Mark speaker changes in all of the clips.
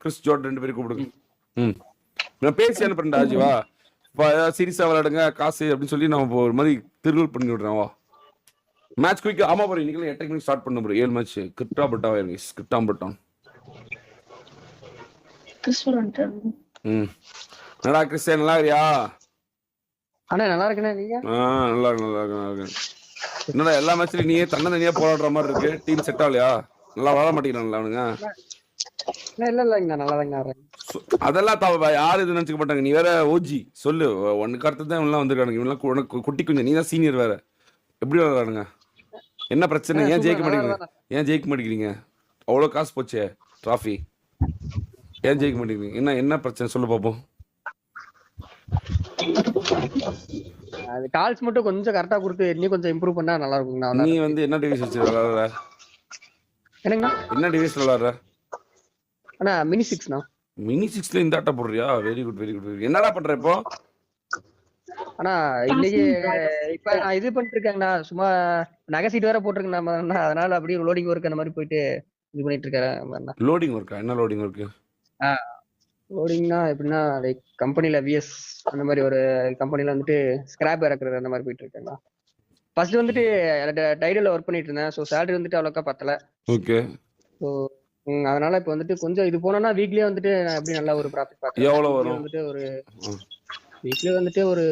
Speaker 1: Chris Jordan 2 பேரும் கூப்பிடுங்க. நான் பேசி அனுப்புறேன்டா ஜீவா. சீரியஸா விளையாடுங்க காசு அப்படின்னு சொல்லி நான் ஒரு மாதிரி திருவள் பண்ணி விடுறேன். வா மேட்ச் குயிக். ஆமா ப்ரோ, இன்னைக்கு 8 மணிக்கு ஸ்டார்ட் பண்ண ப்ரோ. 7 மேட்ச் கிரிப்டாபட்டாவா இருக்கு. கிரிப்டாபட்டான். என்னடா கிறிஸ்டியன் நல்லா இருக்கியா?
Speaker 2: அண்ணா நல்லா இருக்கேண்ணா. நீங்க?
Speaker 1: நல்லா இருக்கு. என்னடா எல்லா மேட்ச்லயும் நீயே தனியா போராடுற மாதிரி இருக்கு. டீம் செட் ஆகலையா? நல்லா வளர மாட்டேங்கிறாங்களா அவனுங்க?
Speaker 2: இல்ல நல்லாதாங்க.
Speaker 1: அதெல்லாம் யாரு இது நினைச்சுக்க மாட்டாங்க. நீ வேற ஓஜி சொல்லு. ஒன்னுக்கு அடுத்து தான் இவெல்லாம் வந்திருக்கானுங்க. இவெல்லாம் குட்டி கொஞ்சம். நீ தான் சீனியர் வேற. எப்படி விளையாடுறானுங்க? என்ன பிரச்சனை? ஏன் ஜெயிக்க மாட்டேங்கிறீங்க? அவ்வளோ காசு போச்சே டிராஃபி. ஏன் ஜெயிக்க மாட்டேங்கிறீங்க? என்ன பிரச்சனை சொல்லு பாப்போம்.
Speaker 2: அது கால்ஸ் மட்டும் கொஞ்சம் கரெக்டா கொடுத்து இன்னும் கொஞ்சம் இம்ப்ரூவ் பண்ணா நல்லா இருக்கும்ண்ணா.
Speaker 1: நீ என்ன டிவைஸ் வச்சு விளையாடுற?
Speaker 2: என்னங்கண்ணா?
Speaker 1: என்ன டிவைஸ் விளையாடுற?
Speaker 2: அண்ணா மினி 6ண்ணா.
Speaker 1: மினி 6ல இந்த ஆட்ட போடுறியா? Very good. என்னடா பண்ற இப்போ?
Speaker 2: ஆனா இன்னைக்கு இப்ப நான் இது பண்ணிட்டு இருக்கேங்கண்ணா. சும்மா நகை சீட் வேற போட்டிருக்கேன். அதனால அப்படியே லோடிங் ஒர்க் அந்த மாதிரி போயிட்டு இது பண்ணிட்டு இருக்கேன்.
Speaker 1: லோடிங் ஒர்க்கா? என்ன லோடிங் ஒர்க்?
Speaker 2: லோடிங்னா எப்படின்னா லைக் கம்பெனில விஎஸ் அந்த மாதிரி ஒரு கம்பெனில வந்துட்டு ஸ்கிராப் இறக்குறது அந்த மாதிரி போயிட்டு இருக்கேங்கண்ணா. ஃபர்ஸ்ட் வந்துட்டு டைடல்ல ஒர்க் பண்ணிட்டு இருந்தேன். ஸோ சேலரி வந்துட்டு அவ்வளோக்கா பத்தல.
Speaker 1: ஓகே.
Speaker 2: ஸோ அதனால இப்போ வந்துட்டு கொஞ்சம் இது போனோம்னா வீக்லியே வந்துட்டு நான் எப்படி நல்லா ஒரு ப்ராஃபிட் பார்க்கலாம்.
Speaker 1: எவ்வளவு வரும்?
Speaker 2: வந்துட்டு ஒரு வீக்லி வந்துட்டு ஒரு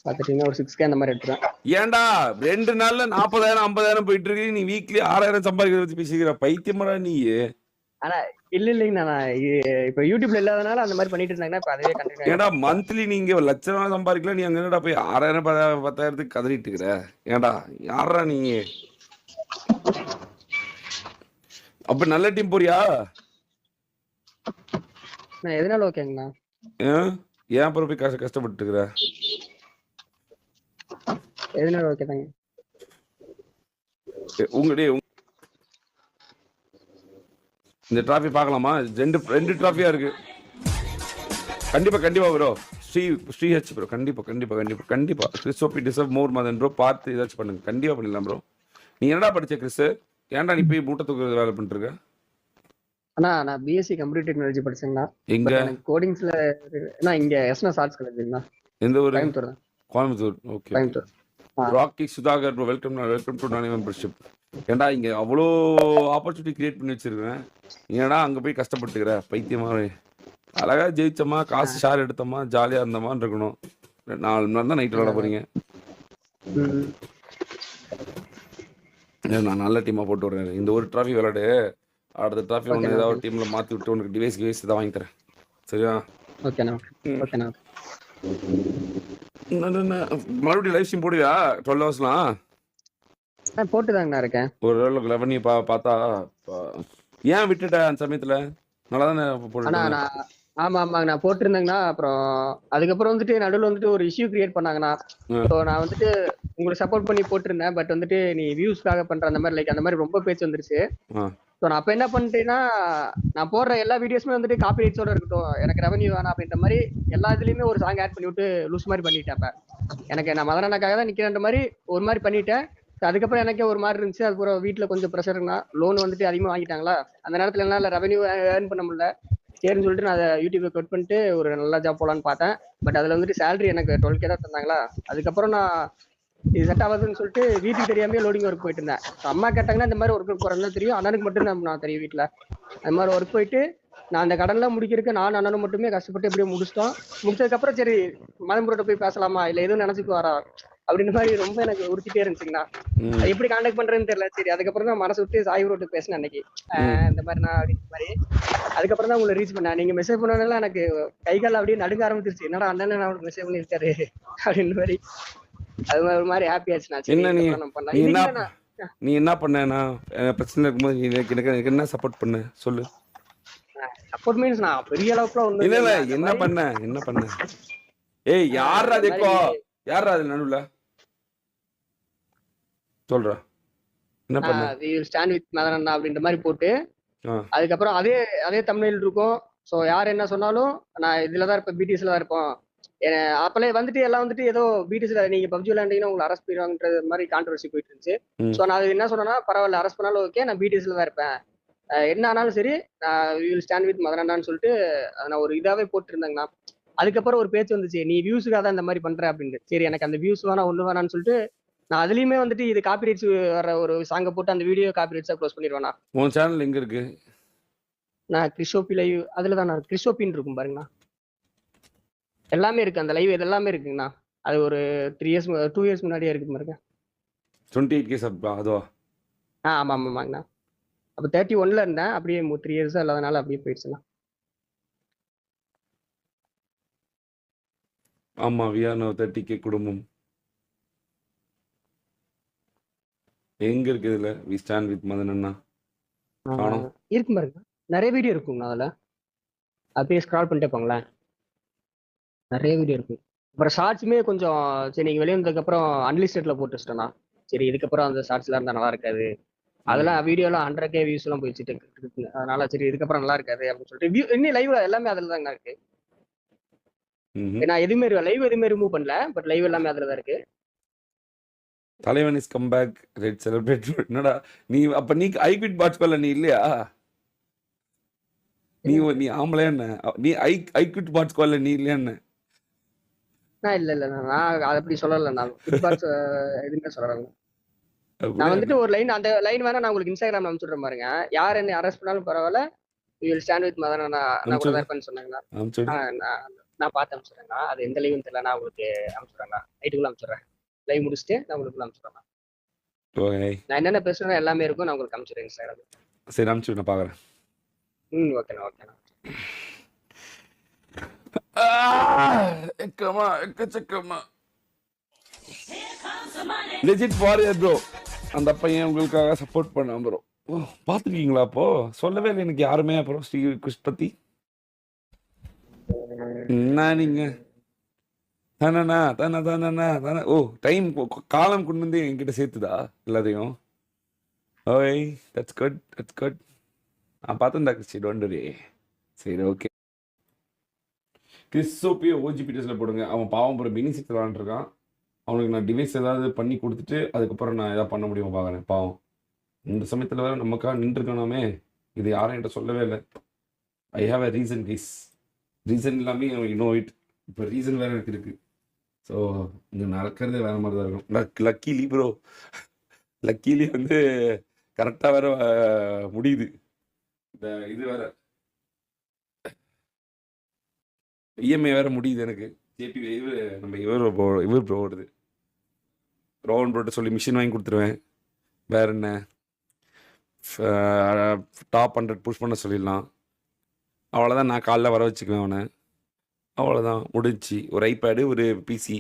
Speaker 2: பாத்துட்டீங்கன்னா ஒரு 6K அந்த மாதிரி எடுத்துறேன்.
Speaker 1: ஏன்டா 2 நாள்ல 40,000 50,000 போயிட்டு இருக்கு. நீ வீக்லி 6,000 சம்பாதிக்கிறத பத்தி பேசிக்கிற பைத்தியமாடா நீ?
Speaker 2: ஆனா இல்லைங்கண்ணா, இப்ப யூடியூப்ல இல்லாதனால அந்த மாதிரி பண்ணிட்டு இருந்தாங்கன்னா இப்ப அதுவே கண்டினியூ.
Speaker 1: ஏன்டா மந்த்லி நீங்க லட்சம் சம்பாதிக்கலாம். நீ அங்க என்னடா போய் 6,000 10,000 கதறிட்டு இருக்கிற? ஏன்டா யாரா நீ? அப்ப நல்ல டீம் போறியா?
Speaker 2: நான் எதனால ஓகேங்கண்ணா.
Speaker 1: ஏன் அப்புறம் போய் கஷ்டப்பட்டு இருக்கிற?
Speaker 2: எதனால ஓகே தாங்க.
Speaker 1: இந்த டிராஃபி பார்க்கலாமா? ரெண்டு டிராஃபியா இருக்கு. கண்டிப்பா ப்ரோ. ஸ்ரீஹெச் ப்ரோ. கண்டிப்பா கிறிஸ்டோபி டிசர்வ் மோர் மதன் ப்ரோ. பார்த்து ஏதாச்சும் பண்ணுங்க. கண்டிப்பா பண்ணிடலாம் ப்ரோ. நீ என்னடா படிச்ச கிறிஸ்? ஏன்டா நீ போய் மூட்டை தூக்குறது வேலை பண்ணிட்டு இருக்க?
Speaker 2: அண்ணா நான் பிஎஸ்சி கம்ப்யூட்டர் டெக்னாலஜி படிச்சேங்கண்ணா.
Speaker 1: எங்க?
Speaker 2: கோடிங்ஸ்ல இங்க எஸ்என்எஸ் ஆர்ட்ஸ் காலேஜ்ங்கண்ணா.
Speaker 1: எந்த ஊரு?
Speaker 2: Coimbatore.
Speaker 1: Okay. Rocky Sudhakar bro. Welcome to நான் மெம்பர்ஷிப். ஏன்டா இங்க அவ்வளோ ஆப்பர்ச்சுனிட்டி கிரியேட் பண்ணி வச்சிருக்கேன். ஏன்டா அங்க போய் கஷ்டப்பட்டுக்கிற? பைத்தியமாவே. அழகா ஜெயிச்சோமா, காசு ஷேர் எடுத்தோமா, ஜாலியா இருந்தோமான்னு இருக்கணும். 4 மணி நேரம் தான் நைட் விளையாட போறீங்க. நான் நல்ல டீமா போட்டு விடுறேன். இந்த ஒரு டிராஃபி விளையாடு. அடுத்த டிராஃபி ஒன்று ஏதாவது டீம்ல மாத்தி விட்டு உனக்கு டிவைஸ் தான் வாங்கி தரேன். சரியா?
Speaker 2: ஓகேண்ணா.
Speaker 1: மறுபடியும் லைவ் ஸ்ட்ரீம் போடுவியா 12 ஹவர்ஸ்லாம்?
Speaker 2: போட்டுதாங்கண்ணா இருக்கேன்.
Speaker 1: ஒரு 11 பார்த்தா ஏன் விட்டுட்ட அந்த சமயத்துல? நல்லா தானே போட்டு.
Speaker 2: ஆமாங்க நான் போட்டிருந்தேங்கண்ணா. அப்புறம் அதுக்கப்புறம் வந்துட்டு நடுவில் வந்துட்டு ஒரு இஷ்யூ கிரியேட் பண்ணாங்கண்ணா. ஸோ நான் வந்துட்டு உங்களுக்கு சப்போர்ட் பண்ணி போட்டிருந்தேன். பட் வந்துட்டு நீ வியூஸ்க்காக பண்ற அந்த மாதிரி அந்த மாதிரி ரொம்ப பேச்சு வந்துருச்சு. ஸோ நான் அப்ப என்ன பண்ணிட்டேன்னா, நான் போடுற எல்லா வீடியோஸுமே வந்துட்டு காப்பி ரைட்ஸோட இருக்கட்டும், எனக்கு ரெவன்யூ வேணாம் அப்படின்ற மாதிரி எல்லா இதுலயுமே ஒரு சாங் ஆட் பண்ணி விட்டு லூஸ் மாதிரி பண்ணிட்டேன். அப்ப எனக்கு நான் மதனக்காக தான் நிக்கிறேன்ற மாதிரி ஒரு மாதிரி பண்ணிட்டேன். அதுக்கப்புறம் எனக்கே ஒரு மாதிரி இருந்துச்சு. அதுக்கப்புறம் வீட்டுல கொஞ்சம் ப்ரெஷர்னா, லோன் வந்துட்டு அதிகமா வாங்கிட்டாங்களா, அந்த நேரத்துல என்னால ரெவன்யூ ஏர்ன் பண்ண முடியல. சரின்னு சொல்லிட்டு நான் அதை யூடியூப்ல கட் பண்ணிட்டு ஒரு நல்ல ஜாப் போலான்னு பார்த்தேன். பட் அதுல வந்துட்டு சேலரி எனக்கு 12K தான் தந்தாங்களா. அதுக்கப்புறம் நான் இது செட் ஆகாதுன்னு சொல்லிட்டு வீட்டுக்கு தெரியாமே லோடிங் ஒர்க் போயிட்டு இருந்தேன். அம்மா கேட்டாங்கன்னா இந்த மாதிரி ஒர்க்கு போறேன்னு தெரியும். அண்ணனுக்கு மட்டும் நான் தெரியும் வீட்டுல. அந்த மாதிரி ஒர்க் போயிட்டு நான் அந்த கடன்லாம் முடிக்கிறதுக்கு நான் அண்ணனும் மட்டுமே கஷ்டப்பட்டு எப்படியே முடிச்சதுக்கு அப்புறம் சரி மதம்புரோட்ட போய் பேசலாமா இல்ல எதுவும் நினைச்சுக்கு வரா அப்படின்னு மாதிரி ரொம்ப எனக்கு உறுத்திட்டே இருந்துச்சுங்கண்ணா. எப்படி கான்டாக்ட் பண்றேன்னு தெரியல. சரி அதுக்கப்புறம் தான் மனசு விட்டு சாய் ரோட்டு பேசினேன் அன்னைக்கு. இந்த மாதிரி நான் அப்படின்ற மாதிரி. அதுக்கப்புறம் தான் உங்களை ரீச் பண்ணேன். நீங்க மெசேஜ் பண்ணனால எனக்கு கை கால் அப்படியே நடுங்க ஆரம்பிச்சிருச்சு. என்னடா அண்ணன் நான் மெசேஜ் பண்ணிருக்காரு அப்படின்னு மாதிரி. அது ஒரு மாதிரி ஹாப்பி ஆச்சு.
Speaker 1: நீ என்ன பண்ணேன்னா பிரச்சனை இருக்கும்போது எனக்கு என்ன சப்போர்ட் பண்ண சொல்லு.
Speaker 2: சப்போர்ட் மீன்ஸ் நான் பெரிய அளவுக்குலாம் ஒண்ணு
Speaker 1: இல்ல. என்ன பண்ண? ஏய் யாரா தேக்கோ? யாரா அது நடுவுல சொல்றா? என்ன பண்ண?
Speaker 2: we will stand with Madan அப்படின்ற மாதிரி போட்டு அதுக்கப்புறம் அதே தமிழில் இருக்கும். சோ யார் என்ன சொன்னாலும் நான் இதுலதான் இருப்பேன், பிடிஎஸ்ல தான் இருப்போம். அப்பலே வந்துட்டு எல்லாம் வந்துட்டு ஏதோ பிடிஎஸ்ல நீங்க பப்ஜி விளையாண்டீங்கன்னா உங்களை அரெஸ்ட் பண்ணிடுவாங்கன்ற மாதிரி கான்ட்ரவர்சி போயிட்டு இருந்துச்சு. சோ நான் அது என்ன சொன்னேன்னா, பரவாயில்ல அரெஸ்ட் பண்ணாலும் ஓகே, நான் பிடிஎஸ்ல தான் இருப்பேன். என்ன ஆனாலும் சரி வி வில் ஸ்டாண்ட் வித் மதனண்ணான்னு சொல்லிட்டு நான் ஒரு இதாவே போட்டுருந்தேங்கண்ணா. அதுக்கப்புறம் ஒரு பேச்சு வந்துச்சு, நீ வியூஸுக்காக தான் இந்த மாதிரி பண்ற அப்படின்ட்டு. சரி எனக்கு அந்த வியூஸ் வேணாம் ஒண்ணு வேணாம்னு சொல்லிட்டு நான் அதுலயுமே வந்துட்டு இது காப்பிரைட்ஸ் வர ஒரு சாங்கை போட்டு அந்த வீடியோ காப்பிரைட்ஸா க்ளோஸ் பண்ணிடுவேண்ணா.
Speaker 1: உன் சேனல் எங்க இருக்கு?
Speaker 2: நான் கிறிஷோபி லைவ் அதுல தான் கிறிஷோப்பின்னு இருக்கும் பாருங்கண்ணா. எல்லாமே இருக்கு, அந்த லைவ் எல்லாமே இருக்குங்கண்ணா. அது ஒரு 3 இயர்ஸ் 2 இயர்ஸ் முன்னாடியே இருக்கு பாருங்க.
Speaker 1: 28K சப் அதுவா?
Speaker 2: ஆமா ஆமாங்கண்ணா. அப்ப 31ல இருந்தேன், அப்படியே 3 இயர்ஸ் இல்லாதனால அப்படியே போயிடுச்சுண்ணா.
Speaker 1: ஆமா வி ஆர் நோ 30K குடும்பம். எங்க இருக்கு இதுல வி ஸ்டாண்ட் வித் மதன் அண்ணா? காணோம்.
Speaker 2: இருக்கும் பாருங்க, நிறைய வீடியோ இருக்குங்கண்ணா அதுல. அப்படியே ஸ்க்ரால் பண்ணிட்டே போங்களேன், நிறைய வீடியோ இருக்கு. அப்புறம் ஷார்ட்ஸுமே கொஞ்சம் சரி நீங்க வெளியே வந்ததுக்கு அப்புறம் அன்லிஸ்டட்ல போட்டு வச்சிட்டேண்ணா. சரி இதுக்கப்புறம் அந்த ஷார்ட்ஸ்லாம் இருந்தா நல்லா இருக்காது. அதெல்லாம் வீடியோலாம் 100K வியூஸ் எல்லாம் போயிடுச்சு இருக்குங்க. அதனால சரி இதுக்கப்புறம் நல்லா இருக்காது அப்படின்னு சொல்லிட்டு இன்னும் லைவ்ல எல்லாமே அதுல தாங்க இருக்கு. நான் எதுவுமே லைவ் எதுவுமே ரிமூவ் பண்ணல, பட் லைவ் எல்லாமே அதுல தான் இருக்கு.
Speaker 1: தலைவன் is come back red celebrate. என்னடா நீ அப்ப நீ ஐ குவிட் பாட்ச் பண்ணல நீ இல்லையா? நீ ஆம்பளை என்ன? நீ ஐ குவிட் பாட்ச் பண்ணல நீ இல்லையா என்ன?
Speaker 2: நான் இல்ல நான் அப்படி சொல்லல. நான் ஃபுட்பால்ஸ் எதுவுமே சொல்லல. நான் வந்துட்டு ஒரு லைன், அந்த லைன் வேணா நான் உங்களுக்கு இன்ஸ்டாகிராம்ல அனுப்பிச்சுடுறேன் பாருங்க. யார் என்ன அரெஸ்ட் பண்ணாலும் பரவாயில்ல, you will stand with Madan நான் கூட தான் இருப்பேன்னு சொன்னாங்கன்னா நான் பார்த்து அனுப்பிச்சுடுறேங்க. அது எந்த லைவ்னு தெரியல, நான் உங்களுக்கு அனுப்பிச்சுடுறேங்க. நைட்டுக்குள்ள அனுப்பிச்சுடுறேன். லைவ் முடிச்சுட்டு நான் உங்களுக்கு அனுப்பிச்சுடுறேன். நான் என்னென்ன பேசுறேன் எல்லாமே இருக்கும், நான் உங்களுக்கு அனுப்பிச்சுடுறேன் இன்ஸ்டாகிராம்.
Speaker 1: சரி அனுப்பிச்சு நான் பாக்குறேன்.
Speaker 2: ஓகேண்ணா ஓகேண்ணா.
Speaker 1: எக்கச்சக்கமா லெஜிட் வாரியர் ப்ரோ. அந்த பையன் உங்களுக்காக சப்போர்ட் பண்ண ப்ரோ. பாத்துருக்கீங்களா? அப்போ சொல்லவே இல்லை எனக்கு யாருமே. அப்புறம் ஸ்ரீ கிருஷ் பத்தி என்ன நீங்க தானண்ணா தானே தானண்ணா தானே. ஓ டைம் காலம் கொண்டு வந்து என்கிட்ட சேர்த்துதா எல்லாத்தையும்? ஓய் தட்ஸ் குட் தட்ஸ் குட். நான் பார்த்தேன்டா கிறிஸ்டி, டோன்ட் வரி. சரி ஓகே. கிறிஸ்டோப்பியை ஓஜிபிடிஎஸ்ல போடுங்க. அவன் பாவம் போகிற பெனிசிட் விளாண்டுருக்கான். அவனுக்கு நான் டிவைஸ் ஏதாவது பண்ணி கொடுத்துட்டு அதுக்கப்புறம் நான் எதாவது பண்ண முடியுமா பார்க்குறேன். பாவம் இந்த சமயத்தில் வேறு நமக்காக நின்றுருக்கானாமே. இது யாரும் என்கிட்ட சொல்லவே இல்லை. I have a reason guys. Reason இல்லாமே இன்னும் இட் இப்போ ரீசன் வேறு எனக்கு இருக்குது. ஸோ இங்கே நடக்கிறதே வேறு மாதிரி தான் இருக்கும். லக்கிலி ப்ரோ, லக்கிலி வந்து கரெக்டாக வேறு முடியுது. இந்த இது வேறு இஎம்ஐ வேறு முடியுது எனக்கு. ஜேபி நம்ம இவர் ப்ரோ வருது. ரோஹன் ப்ரோட்ட சொல்லி மிஷின் வாங்கி கொடுத்துருவேன். வேற என்ன, டாப் 100 புஷ் பண்ண சொல்லிடலாம். அவ்வளோதான். நான் காலைல வர வச்சுக்குவேன் அவனை. அவ்வளோதான் முடிஞ்சு. ஒரு ஐபேடு ஒரு பிசி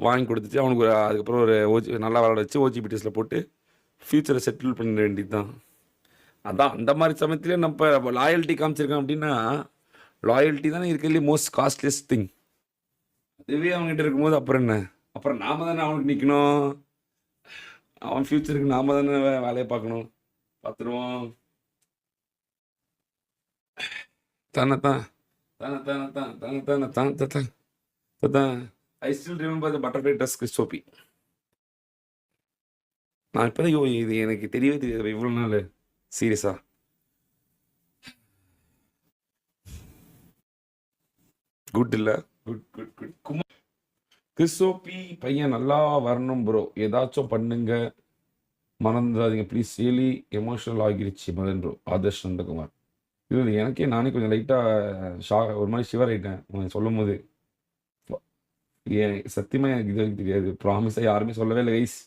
Speaker 1: வாங்கி கொடுத்துட்டு அவனுக்கு அதுக்கப்புறம் ஒரு நல்லா விளாட வச்சு ஓஜிபிடிஎஸில் போட்டு ஃப்யூச்சரை செட்டில் பண்ண வேண்டியது தான். அதான் அந்த மாதிரி சமயத்துலேயே நம்ம லாயல்ட்டி காமிச்சிருக்கோம் அப்படின்னா, லாயல்ட்டி தானே இருக்கிறதுலே மோஸ்ட் காஸ்ட்லியஸ்ட் திங். அதுவே அவங்ககிட்ட இருக்கும்போது அப்புறம் என்ன, அப்புறம் நாம தானே அவனுக்கு நிற்கணும். அவன் ஃப்யூச்சருக்கு நாம தானே வேலையை பார்க்கணும். பார்த்துருவோம். தானே தான் தானே தானே தான் தானே தானே தான் தான் தான். I still remember the butterfly dress கிறிஸ்டோபி. நான் இப்போ தான் இது எனக்கு தெரியவே தெரியாது இவ்வளோ நாள். சீரியஸா குட் இல்லை? Good good good. குமார் கிறிஸ்டோபி பையன் நல்லா வரணும் ப்ரோ, ஏதாச்சும் பண்ணுங்க, மறந்துடாதீங்க ப்ளீஸ். ரியலி எமோஷனல் ஆகிருச்சு மதன் ப்ரோ. ஆதர்ஷ் நந்தகுமார். இல்லை எனக்கே நானே கொஞ்சம் லைட்டாக ஒரு மாதிரி ஷிவர் ஆகிட்டேன் சொல்லும் போது. சத்தியமாக எனக்கு இது வரைக்கும் தெரியாது. ப்ராமிஸாக யாருமே சொல்லவே இல்லை கைஸ்.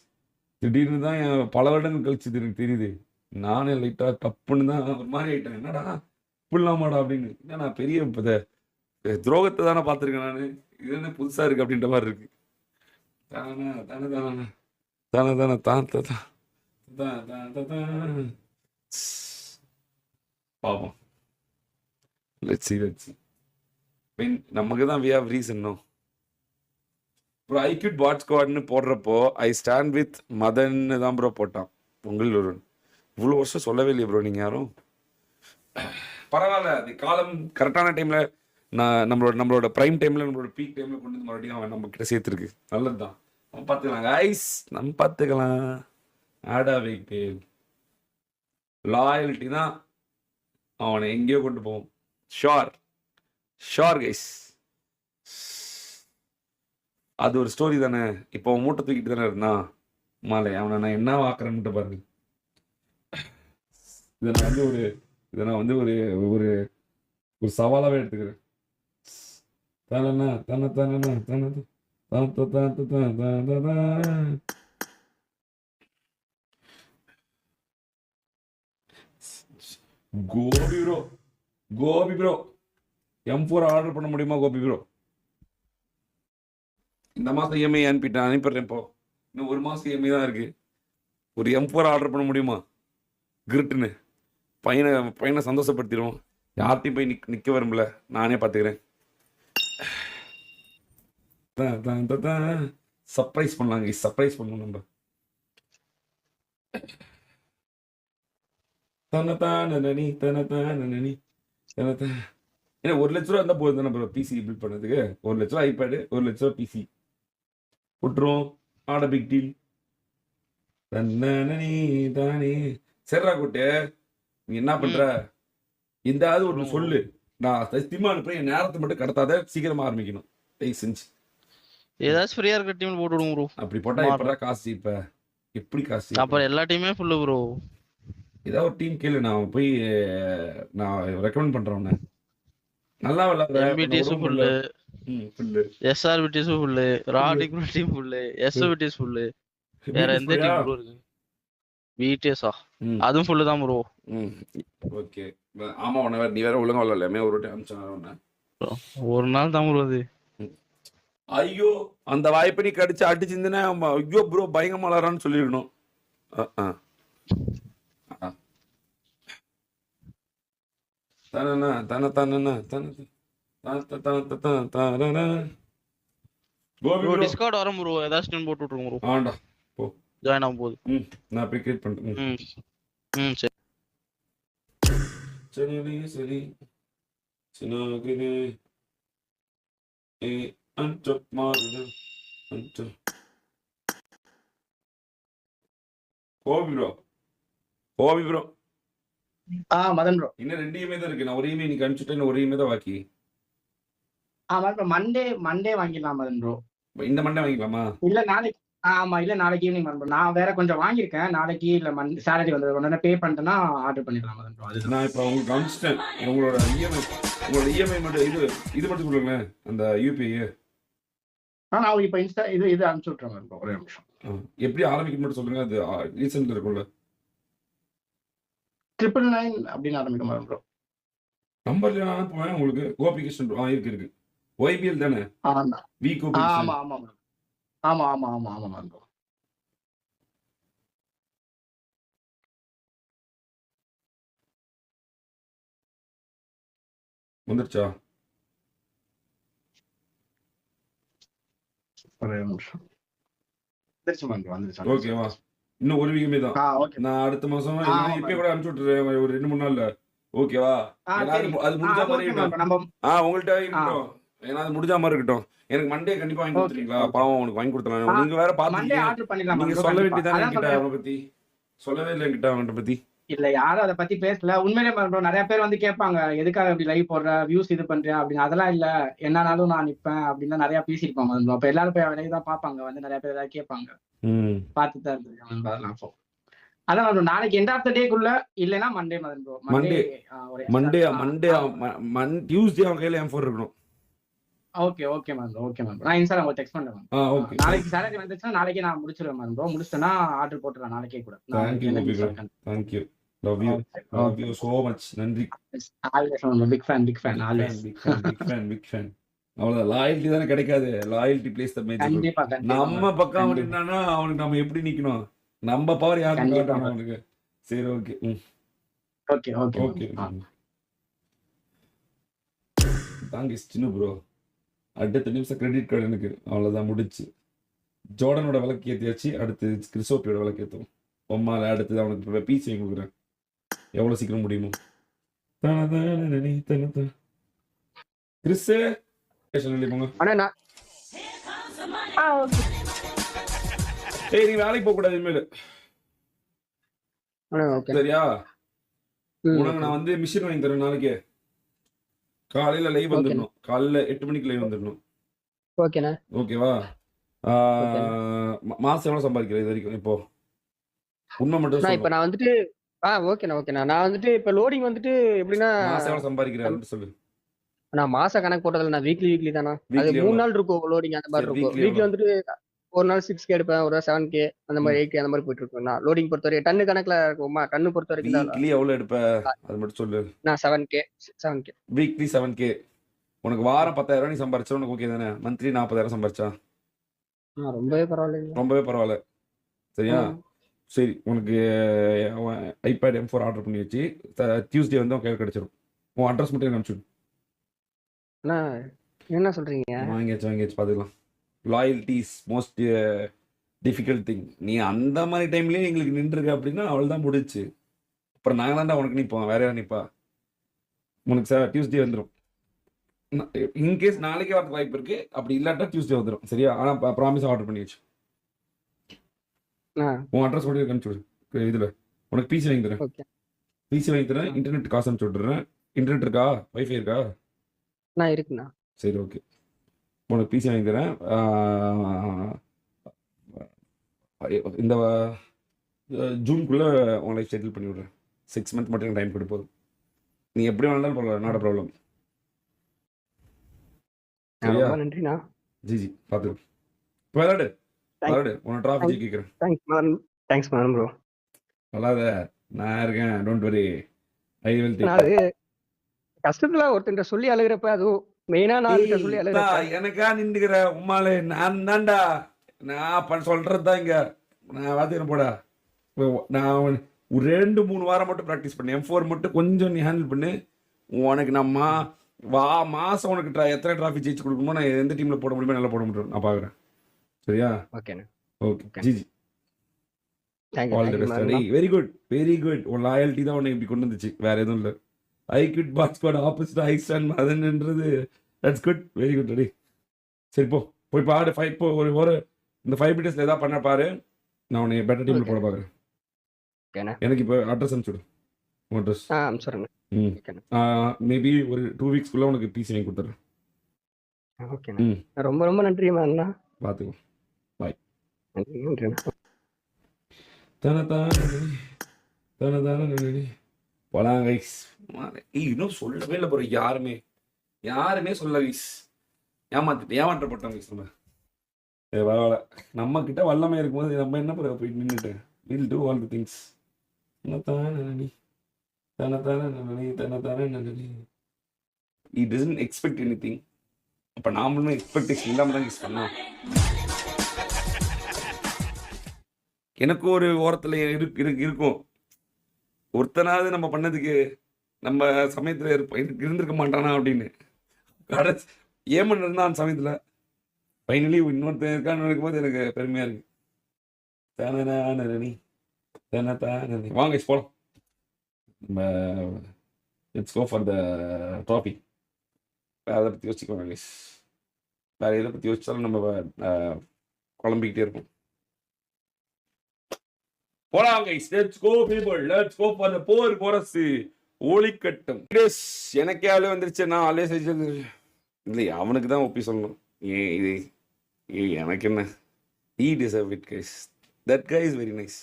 Speaker 1: திடீர்னு தான் பல வருடங்கள் கழிச்சு எனக்கு தெரியுது. நானே லைட்டாக தப்புன்னு தான் ஒரு மாதிரி ஆகிட்டேன். என்னடா இப்படிலாமாடா அப்படின்னு. ஏன்னா நான் பெரிய துரோகத்தை தானே பார்த்துருக்கேன் நான். இது என்ன புதுசாக இருக்குது அப்படின்ற மாதிரி இருக்கு. தானே தானே தானே தானே தானே தான் தான் தான் பாவம். Let's see. நமக்கு தான் we have reason no. Bro I quit bot ஸ்குவாட்னு போடுறப்போ ஐ ஸ்டாண்ட் வித் மதன்னு தான் ப்ரோ போட்டான். பொங்கல் ஒரு இவ்வளோ வருஷம் சொல்லவே இல்லையே ப்ரோ நீங்கள் யாரும். பரவாயில்ல, அது காலம் கரெக்டான டைமில் நம்மளோட ப்ரைம் டைமில் நம்மளோட பீக் டைமில் கொண்டு வந்து மறுபடியும் அவன் நம்ம கிட்ட சேர்த்துருக்கு. நல்லது தான். நம்ம பார்த்துக்கலாம் கைஸ், நம்ம பார்த்துக்கலாம். ஆடா வெயிட் லாயல்ட்டி தான் அவனை எங்கேயோ கொண்டு போவோம். Sure sure guys. அது ஒரு ஸ்டோரி தானே. இப்போ அவன் மூட்டை தூக்கிட்டு தானே இருந்தான் மாலை. அவனை நான் என்ன ஆக்குறேன்ட்டு பாருங்க. இதை நான் வந்து ஒரு ஒரு ஒரு சவாலாகவே எடுத்துக்கிறேன். தானண்ணா தானே தானண்ணா தானே Gopi bro, Gopi bro, M4 order பண்ண முடியுமா கோபி ப்ரோ? இந்த மாதம் இஎம்ஐ அனுப்பிடுறேன். இப்போ இன்னும் ஒரு மாதம் இஎம்ஐ தான் இருக்கு. ஒரு M4 ஆர்டர் பண்ண முடியுமா? கிரிட்டுன்னு பையனை சந்தோஷப்படுத்திடுவோம். யார்ட்டையும் போய் நிற்க வரும்ல, நானே பார்த்துக்கிறேன். சர்ப்ரைஸ் பண்ணலாங்க, சர்ப்ரைஸ் பண்ணுவோம் நம்ம. தனதானி தனதானி தனதா. ஏன்னா 1 லட்ச ரூபா இருந்தால் போதும் தானே பிசி பில்ட் பண்ணதுக்கு. 1 லட்ச ரூபா ஐபேடு, 1 லட்ச ரூபா பிசி விட்டுருவோம். ஆட பிக் டீல். தன்னி தானே. சரிடா கூட்டு, நீ என்ன பண்ற? எந்தாவது ஒன்று சொல்லு. நான் சத்தியமா அனுப்புறேன். என் நேரத்தை மட்டும் கடத்தாத, சீக்கிரமா ஆரம்பிக்கணும் தயவு செஞ்சு.
Speaker 3: ஏதாச்சும் ஃப்ரீயா இருக்க டீம் போட்டு விடுங்க ப்ரோ.
Speaker 1: அப்படி போட்டா எப்படா காசு? இப்ப எப்படி காசு?
Speaker 3: அப்புறம் எல்லா டீமே ஃபுல்லு ப்ரோ.
Speaker 1: ஏதாவது ஒரு டீம் கேளு, நான் போய் நான் ரெக்கமெண்ட் பண்றேன் உன்னை. நல்லா விளையாடுற
Speaker 3: எம்பிடிஸ் ஃபுல்லு,
Speaker 1: ஃபுல்லு,
Speaker 3: எஸ்ஆர்பிடிஸ் ஃபுல்லு, ராடிக் டீம் ஃபுல்லு, எஸ்ஓபிடிஸ் ஃபுல்லு. வேற எந்த டீம் ப்ரோ இருக்கு? பிடிஎஸ்ஆ அதுவும் ஃபுல்லு தான் ப்ரோ.
Speaker 1: ஓகே. ஆமா, உன்னை வேற நீ வேற ஒழுங்கா விளையாடலாமே. ஒரு டைம் அனுப்பிச்சாங்க
Speaker 3: ஒரு நாள் தான் ப்ரோ அது.
Speaker 1: ஐயோ, அந்த வாய்ப்பை நீ கடிச்சு அடிச்சிருந்தேன்னா ஐயோ ப்ரோ பயங்கரமா விளாட்றான்னு சொல்லிருக்கணும். தானண்ணா தானே தானண்ணா தானே
Speaker 3: ப்ரோ டிஸ்கார்ட் வரும் ப்ரோ. ஏதாச்சும் டீம் போட்டு விட்டுருங்க ப்ரோ.
Speaker 1: ஆண்டா போ,
Speaker 3: ஜாயின் ஆகும் போது.
Speaker 1: நான் போய் கிரியேட் பண்ணிட்டேன்.
Speaker 3: சரி
Speaker 1: சரி சரி சின்னகிரி அஞ்சு மாறுது அஞ்சு. Gopi bro, Gopi bro.
Speaker 2: Madan bro,
Speaker 1: இன்னும் 2 இமெயில் தான் இருக்கு. நான் ஒரு இமெயில் நீங்க அனுப்பிச்சுட்டேன், இன்னும் ஒரு இமெயில் தான் பாக்கி.
Speaker 2: மண்டே வாங்கிடலாம் மதன் ப்ரோ.
Speaker 1: இந்த மண்டே வாங்கிக்கலாமா?
Speaker 2: இல்ல நாளைக்கு. இல்ல நாளைக்கு ஈவினிங் மதன் ப்ரோ. நான் வேற கொஞ்சம் வாங்கியிருக்கேன். நாளைக்கு இல்ல சாலரி வந்து உடனே பே பண்ணிட்டேன்னா ஆர்டர் பண்ணிடலாம் மதன் ப்ரோ. அது
Speaker 1: நான் இப்போ உங்களுக்கு அனுப்பிச்சிட்டேன். உங்களோட இஎம்ஐ மட்டும் இது மட்டும் கொடுங்களேன், அந்த யூபிஐ.
Speaker 2: நான் இப்போ இது அனுப்பிச்சு விட்டுறேன் மதன் ப்ரோ. ஒரே நிமிஷம்.
Speaker 1: எப்படி ஆரம்பிக்க மட்டும் சொல்லுங்க. அது ரீசெண்ட் இருக்கும்ல,
Speaker 2: 999 அப்படின்னு ஆரம்பிக்க மதன் ப்ரோ.
Speaker 1: நம்பர்ல நான் அனுப்புவேன் உங்களுக்கு. கோபி கிருஷ்ணன் இருக்கு ஒய்பிஎல் தானே? வி கோபி.
Speaker 2: ஆமா ஆமா ஆமா ஆமா ஆமா ஆமா மதன் ப்ரோ.
Speaker 1: வந்துருச்சா?
Speaker 2: ஒரே நிமிஷம்.
Speaker 1: ஓகேவா? இன்னும் ஒரு வீக்கமே தான். நான் அடுத்த மாசம் இப்ப கூட அனுப்பிச்சு விட்டுறேன், ஒரு 2-3 நாள்ல. ஓகேவா? அது முடிஞ்ச மாதிரி இருக்கட்டும். உங்கள்கிட்ட இருக்கட்டும். ஏன்னா அது முடிஞ்ச மாதிரி இருக்கட்டும். எனக்கு மண்டே கண்டிப்பா வாங்கி கொடுத்துறீங்களா? பாவம் உனக்கு வாங்கி கொடுத்துறேன். நீங்க வேற பாத்துட்டீங்க. நீங்க சொல்ல வேண்டியதானே என்கிட்ட அவனை பத்தி. சொல்லவே இல்லை என்கிட்ட அவன்கிட்ட பத்தி.
Speaker 2: இல்ல யாரும் அதை பத்தி பேசல. உண்மையிலே பண்றோம். நிறைய பேர் வந்து கேட்பாங்க, எதுக்காக இப்படி லைவ் போடுற, வியூஸ் இது பண்றேன் அப்படின்னு. அதெல்லாம் இல்ல, என்னன்னாலும் நான் நிப்பேன் அப்படின்னு நிறைய பேசியிருப்பாங்க. அப்ப எல்லாரும் போய் லைவ் தான் பாப்பாங்க. வந்து நிறைய பேர் ஏதாவது கேட்பாங்க, பார்த்துதான் இருந்திருக்காங்க. அதான் நாளைக்கு எண்ட் ஆஃப் த டேக்குள்ள இல்லைன்னா Monday Madan bro.
Speaker 1: Monday Tuesday அவன் கையில M4 இருக்கணும்.
Speaker 2: Okay ma'am. Okay ma'am. நான் இன்ஸ்டால உங்களுக்கு டெக்ஸ்ட் பண்றேன் மேம். நாளைக்கு சாலரி வந்துச்சுன்னா நாளைக்கே நான் முடிச்சிடுவேன் மேம் ப்ரோ. முடிச்சிட்டேன்னா ஆர்டர் போட்டுறேன் நாளைக்கே கூட.
Speaker 1: Thank you. Love you so much. நன்றி.
Speaker 2: Always big fan always.
Speaker 1: Big fan. அவ்வளவுதான். லாயல்ட்டி தானே கிடைக்காது. Loyalty plays the major. நம்ம பக்கம் நின்னானா அவனுக்கு நம்ம எப்படி நிக்கணும்? நம்ம பவர் யாருக்கு காட்டணும் அவனுக்கு? சரி ஓகே. தாங்க சின்ன ப்ரோ. அடுத்த நிமிஷம் கிரெடிட் கார்டு எனக்கு. அவ்வளவுதான், முடிச்சு. ஜோர்டனோட விளக்கு ஏற்றியாச்சு. அடுத்து கிறிஸ்டோப்பியோட விளக்கு ஏற்றுவோம். பொம்மால அடுத்தது அவனுக்கு பீஸ் வாங்கி கொடுக்குறேன். எவ்வளவு சீக்கிரம் முடியுமோ. கிறிஸ் போங்க. நீ வேலைக்கு போக கூடாது இனிமேல். சரியா? உனக்கு நான் வந்து மிஷின் வாங்கி தரேன் நாளைக்கு. காலையில லைவ்
Speaker 2: ஓகேண்ணா
Speaker 1: வந்துடணும். காலையில 8 மணிக்கு லைவ் வந்துடணும்.
Speaker 2: ஓகேண்ணா
Speaker 1: ஓகேவா?
Speaker 2: ஓகேண்ணா.
Speaker 1: மாசம் எவ்வளவு சம்பாதிக்கிற இது வரைக்கும் இப்போ? உண்மை மட்டும்
Speaker 2: நான் இப்ப
Speaker 1: சொல்லணும்.
Speaker 2: நான் வந்துட்டு ஓகேண்ணா. நான் வந்துட்டு இப்ப லோடிங் வந்துட்டு எப்படின்னா,
Speaker 1: மாசம் எவ்வளவு சம்பாதிக்கிற அது மட்டும் சொல்லு.
Speaker 2: நான் மாச கணக்கு போட்டதில்ல. நான் வீக்லி தானா. அது
Speaker 1: வீக்லி
Speaker 2: 3
Speaker 1: எவ்வளவு?
Speaker 2: நாள் இருக்கும் லோடிங் அந்த மாதிரி
Speaker 1: சரி,
Speaker 2: இருக்கும்.
Speaker 1: வீக்லி
Speaker 2: வீக்லி
Speaker 1: எவ்வளவு?
Speaker 2: வந்துட்டு ஒரு நாள் 6K எடுப்பேன், ஒரு நாள் 7K அந்த மாதிரி 8K அந்த மாதிரி போயிட்டு இருக்குண்ணா. லோடிங் பொறுத்த வரைக்கும் டன்னு கணக்குல இருக்குமா, டன்னு பொறுத்த வரைக்கும் தான்
Speaker 1: வீக்லி எவ்வளவு எடுப்ப அது மட்டும் சொல்லு.
Speaker 2: நான் 7K.
Speaker 1: Weekly 7K. உனக்கு வாரம் 10,000 நீ சம்பாரிச்சா உனக்கு ஓகே தானே? மந்த்லி 40,000 சம்பாரிச்சா
Speaker 2: ரொம்பவே பரவாயில்லைங்க.
Speaker 1: ரொம்பவே பரவாயில்ல. சரியா? சரி, உனக்கு ஐபேட் M4 ஆர்டர் பண்ணி வச்சு டியூஸ்டே வந்து உன் கையில் கிடைச்சிடும். உன் அட்ரஸ் மட்டும் எனக்கு அனுப்பிச்சு
Speaker 2: அண்ணா என்ன சொல்றீங்க?
Speaker 1: வாங்கியாச்சு பார்த்துக்கலாம். லாயல்டிஸ் மோஸ்ட் டிஃபிகல்ட் திங். நீ அந்த மாதிரி டைம்லேயே எங்களுக்கு நின்றுருக்க அப்படின்னா அவள் தான் முடிச்சு. அப்புறம் நாங்கள் தான்டா உனக்கு நிற்போம், வேற யாரும் நிற்பா? உனக்கு சார் டியூஸ்டே வந்துடும். இன்கேஸ் நாளைக்கே வரதுக்கு வாய்ப்பு இருக்கு. அப்படி இல்லாட்டா டியூஸ்டே வந்துடும். சரியா? ஆனால் ப்ராமிஸ் ஆர்டர் பண்ணி வச்சு உன் அட்ரஸ் மட்டும் அனுப்பிச்சு விடு. இதில் உனக்கு பிசி வாங்கி தரேன்.
Speaker 2: ஓகே.
Speaker 1: பிசி வாங்கி தரேன். இன்டர்நெட் காசு அனுப்பிச்சு விட்டுறேன். இன்டர்நெட் இருக்கா? வைஃபை இருக்கா?
Speaker 2: நான் இருக்குண்ணா.
Speaker 1: சரி, ஓகே. உனக்கு பிசி வாங்கி தரேன். இந்த ஜூனுக்குள்ளே உன் லைஃப் செட்டில் பண்ணி விட்றேன். 6 மந்த் மட்டும் எனக்கு டைம் கொடுப்போது. நீ எப்படி வேணாலும் பரவாயில்ல, நாட் ப்ராப்ளம். சரியா?
Speaker 2: ரொம்ப நன்றிண்ணா.
Speaker 1: ஜி பார்த்துக்கோ. இப்போ விளாடு உன்னை ட்ராஃபி கேட்குறேன்.
Speaker 2: Thanks madam bro.
Speaker 1: சொல்லாத, நான் இருக்கேன். Don't worry, I will take.
Speaker 2: அது கஷ்டத்துல ஒருத்தன்ட்ட சொல்லி அழுகிறப்ப, அதுவும் மெயினா நான் கிட்ட சொல்லி அழுகிறப்ப
Speaker 1: எனக்கா நின்றுக்கிற உம்மாலே நான் தான்டா. நான் சொல்றது தான் இங்க. நான் வாத்தியம் போடா. நான் ஒரு 2-3 வாரம் மட்டும் ப்ராக்டிஸ் பண்ணு. M4 மட்டும் கொஞ்சம் நீ ஹேண்டில் பண்ணு. உனக்கு நம்ம மாசம் உனக்கு எத்தனை டிராஃபி ஜெயிச்சு கொடுக்கணுமோ நான் எந்த டீம்ல போட முடியுமோ நல்லா போட முடியும். நான் பாக்குறேன். சரியா?
Speaker 2: ஓகேண்ணா.
Speaker 1: Okay GG. All the best.
Speaker 2: Thank you.
Speaker 1: Very good. உன் லாயல்ட்டி தான் உன்னை இப்படி கொண்டு வந்துச்சு, வேற எதுவும் இல்லை. I good bot squad opposite I stand மதன்ன்றது that's good. Very good. Ready? சரி, போய் பாடு. ஃபைட் போ. ஒரு இந்த 5 மினிட்ஸ்ல ஏதாவது பண்ண பாரு. நான் உன்னை பெட்டர் டீம்ல போட பாக்குறேன்.
Speaker 2: ஓகேண்ணா.
Speaker 1: எனக்கு இப்போ அட்ரஸ் அனுப்பிச்சுடு. உன் அட்ரஸ்
Speaker 2: சொல்றேண்ணா. ஓகேண்ணா.
Speaker 1: மேபி ஒரு 2 வீக்ஸ்க்குள்ள உனக்கு பிசி வாங்கி கொடுத்துறேன்.
Speaker 2: ஓகேண்ணா. ரொம்ப ரொம்ப நன்றி அண்ணா.
Speaker 1: பார்த்துக்கோ. பாய்.
Speaker 2: நன்றிண்ணா.
Speaker 1: போலாம் கைஸ். இன்னும் சொல்லவே இல்லை ப்ரோ. யாருமே சொல்ல கைஸ். ஏமாற்றப்பட்டோம் கைஸ். நம்ம பரவாயில்ல, நம்ம கிட்ட வல்லமை இருக்கும்போது நம்ம என்ன போய் நின்றுட்டு will do all the things. He doesn't expect anything. அப்ப நாமளும் எக்ஸ்பெக்டேஷன் இல்லாம தான் யூஸ் பண்ணோம். எனக்கும் ஒரு ஓரத்துல இருக்கும், ஒருத்தனாவது நம்ம பண்ணதுக்கு நம்ம சமயத்துல இருந்திருக்க மாட்டானா அப்படின்னு. ஏமன் இருந்தா அந்த சமயத்துல ஃபைனலி இன்னொருத்தன் இருக்கான்னு நினைக்கும் போது எனக்கு பெருமையா இருக்கு. வாங்க போலாம். நம்ம let's go for the trophy. வேற எதை பற்றி யோசிக்கலாம் கைஸ். வேற எதை பற்றி யோசிச்சாலும் நம்ம குழம்பிக்கிட்டே இருக்கும். போலாம் guys. Let's go people. Let's go for the போர் கோரஸ். ஒளிக்கட்டும். எனக்கே ஆளு வந்துருச்சு. நான் ஆளே செஞ்சது இல்லை, அவனுக்கு தான் ஒப்பி சொல்லணும். இது எனக்கு என்ன? He deserve it guys. That guy is very nice.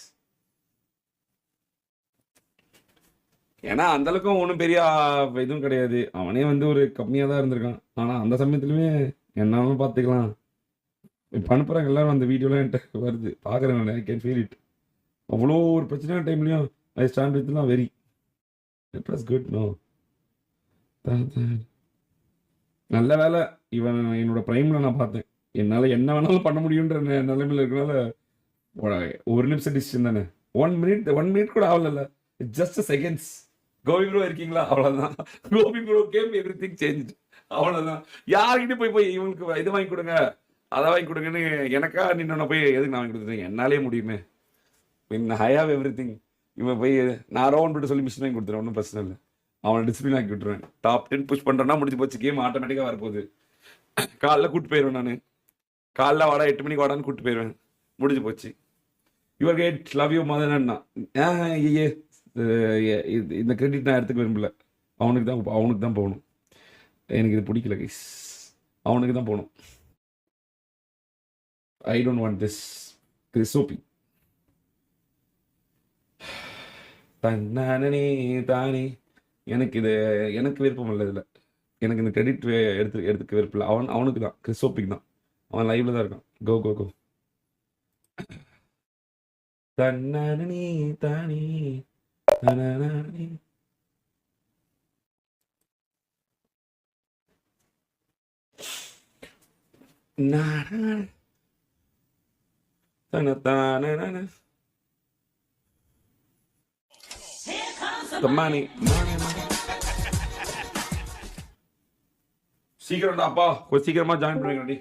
Speaker 1: ஏன்னா அந்த அளவுக்கு ஒன்றும் பெரிய இதுவும் கிடையாது. அவனே வந்து ஒரு கம்மியாக தான் இருந்திருக்கான். ஆனால் அந்த சமயத்துலையுமே என்னாலும் பார்த்துக்கலாம். இப்போ அனுப்புகிறாங்க எல்லாரும் அந்த வீடியோலாம் என்கிட்ட வருது, பார்க்குறேன் நான். I can feel it. அவ்வளோ ஒரு பிரச்சனையான டைம்லையும் ஐ ஸ்டாண்ட் வித்லாம் very it was good. No, நல்ல வேலை இவன் என்னோட ப்ரைமில் நான் பார்த்தேன். என்னால் என்ன வேணாலும் பண்ண முடியுன்ற நிலைமையில் இருக்கனால ஒரு நிமிஷம் டிசிஷன் தானே. 1 மினிட் கூட ஆகல. It's just seconds. Gopi bro இருக்கீங்களா? அவ்வளோதான். Gopi bro game everything change. அவ்வளோதான். யார்கிட்ட போய் இவங்களுக்கு இது வாங்கி கொடுங்க, அதை வாங்கி கொடுங்கன்னு எனக்கா நின்று போய் எதுக்கு நான் வாங்கி கொடுத்துருக்கேன்? என்னாலே முடியுமே. I have every thing. இவன் போய் நான் ரோன் போட்டு சொல்லி மிஷின் வாங்கி கொடுத்துருவேன். ஒன்றும் பிரச்சனை இல்லை. அவனை டிசிப்ளின் ஆக்கி விட்டுருவேன். டாப் 10 புஷ் பண்ணுறேன்னா முடிஞ்சு போச்சு. கேம் ஆட்டோமேட்டிக்காக வரப்போகுது. காலைல கூப்பிட்டு போயிடுவேன். நான் காலைல வாடா 8 மணிக்கு வாடான்னு கூப்பிட்டு போயிடுவேன். முடிஞ்சு போச்சு. யுவர் கேட் லவ் யூ மதன் அண்ணா. ஏ இந்த கிரெடிட் நான் எடுத்துக்க விரும்பல. அவனுக்கு தான் போகணும். எனக்கு இது பிடிக்கல கைஸ். அவனுக்கு தான் போகணும். ஐ டோன்ட் வாண்ட் திஸ் கிறிஸ்டோபி. தன்னானே தானே எனக்கு விருப்பம் இல்லை இதில். எனக்கு இந்த கிரெடிட் எடுத்துக்க விருப்பம் இல்லை. அவனுக்கு தான், கிறிஸ்டோபிக் தான். அவன் லைவ்ல தான் இருக்கான். கோ கோ கோ. தன்னானே தானே தனானே. சீக்கிரம்டாப்பா, கொஞ்சம் சீக்கிரமா ஜாயின் பண்ணுங்க.